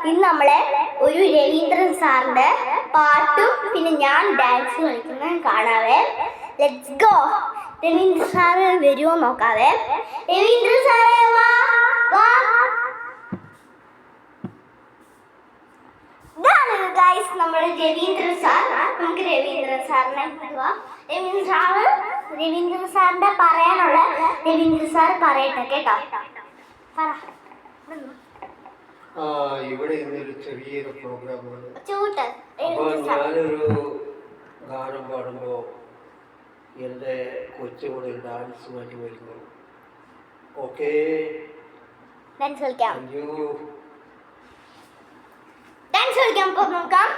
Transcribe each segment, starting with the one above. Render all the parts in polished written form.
ഇന്ന് നമ്മളെ ഒരു രവീന്ദ്രൻ സാറിന്റെ പാട്ടും പിന്നെ ഞാൻ ഡാൻസ് കളിക്കുന്നത് കാണാവേ. Let's go. രവീന്ദ്രൻ സാറ് വരുമോ നോക്കാവേ. രവീന്ദ്രൻ സാറേ വാ വാ. ഇതാണ് ഗൈസ് നമ്മുടെ രവീന്ദ്രൻ സാർ. നമുക്ക് രവീന്ദ്രൻ സാറിനെ കിട്ടുക. രവീന്ദ്രൻ സാറിന്റെ പറയാനുള്ള രവീന്ദ്രൻ സാർ പറയട്ടെ കേട്ടോ. പറ. ഇവിടെ ഇന്നൊരു ചെറിയൊരു പ്രോഗ്രാമാണ്. അപ്പോൾ ഞാനൊരു ഗാനം പാടുമ്പോൾ എൻ്റെ കൊച്ചുകൂടെ ഡാൻസ് മാറ്റി വരുന്നു. ഓക്കെ, ഡാൻസ് കളിക്കാം. അപ്പോൾ നോക്കാം.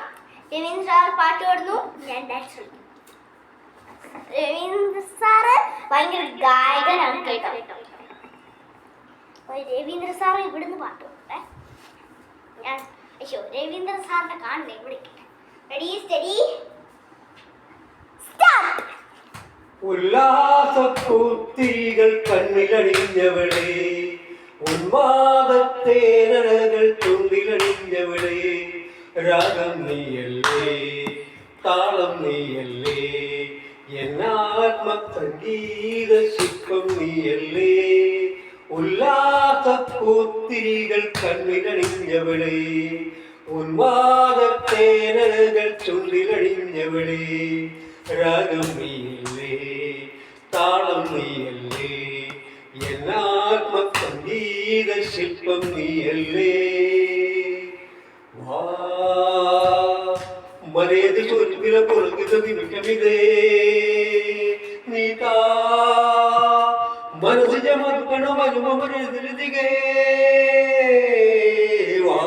രവീന്ദ്ര സാർ പാട്ട് പാടുന്നു, ഞാൻ ഡാൻസ് കളിക്കും. രവീന്ദ്ര സാറ് ഭയങ്കര ഗായകനാണ് കേട്ടോ. രവീന്ദ്ര സാർ ഇവിടുന്ന് പാട്ട് പാടട്ടെ. ഞാൻ രവീന്ദ്ര സാറിനെ കാണണ്ടേ ഇവിടെ. Ready steady start. ഉല്ലാസപ്പൂത്തിരികൾ കണ്ണിലണിഞ്ഞവളെ, ഉന്മാദത്തേനകൾ ചുണ്ടിലണിഞ്ഞവളെ, രാഗം നീയല്ലേ താളം നീയല്ലേ, എന്നാത്മസംഗീത ശില്പം നീയല്ലേ. ഉല്ലാസപ്പൂത്തിരികൾ കണ്ണിലണിഞ്ഞവളെ, ഉന്മാദത്തേനകൾ ചുണ്ടിലണിഞ്ഞവളെ, രാഗം നീയല്ലേ താളം നീയല്ലേ, എന്നാത്മസംഗീത ശില്പം നീയല്ലേ. വാ മരേത് ചൊരുവില പുറകിത നിമിഷമിതേ, നീതാ മനസ്സ് ചമർക്കണം അനുഭവത്തിലേ. വാ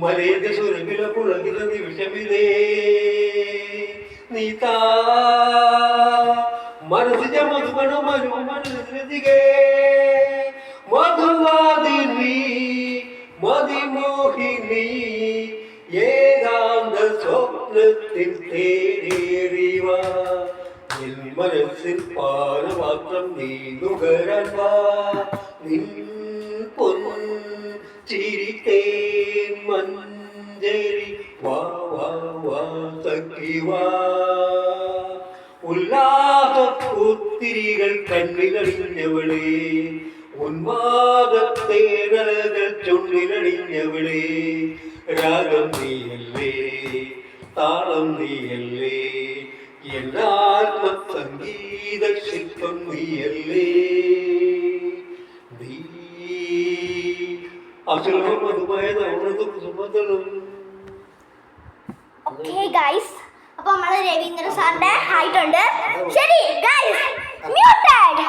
മരേത് ചൊരുവില പുറകിത നിമിഷമിതേ, നീതാ മനസ്സ് ചമർക്കണം അനുഭവത്തിലേ. മധുവാദിനി മതിമോഹിനി ഏകാന്ത സ്വപ്നത്തിൽ തേടിയറിവ, എൻ മനസ്സിൽ പാനപാത്രം നീ നുകരാൻ വാ. നിൻ പൊൻ ചിരിത്തേൻ മഞ്ചരി വാ വാ വാ സഖി വാ. ഉല്ലാസപ്പൂത്തിരികൾ കണ്ണിലണിഞ്ഞവളെ, ഉന്മാദത്തേനകൾ ചുണ്ടിലണിഞ്ഞവളെ, രാഗം നീയല്ലേ താളം നീയല്ലേ, എന്നാത്മസംഗീത ശില്പം നീയല്ലേ. അസുലഭമതുമായ നവനതും സുമതലും. ഓക്കേ ഗൈസ്, അപ്പോൾ നമ്മൾ രവീന്ദ്ര സാറിന്റെ ആയിട്ടുണ്ട്. ശരി ഗൈസ്, മ്യൂട്ടഡ്.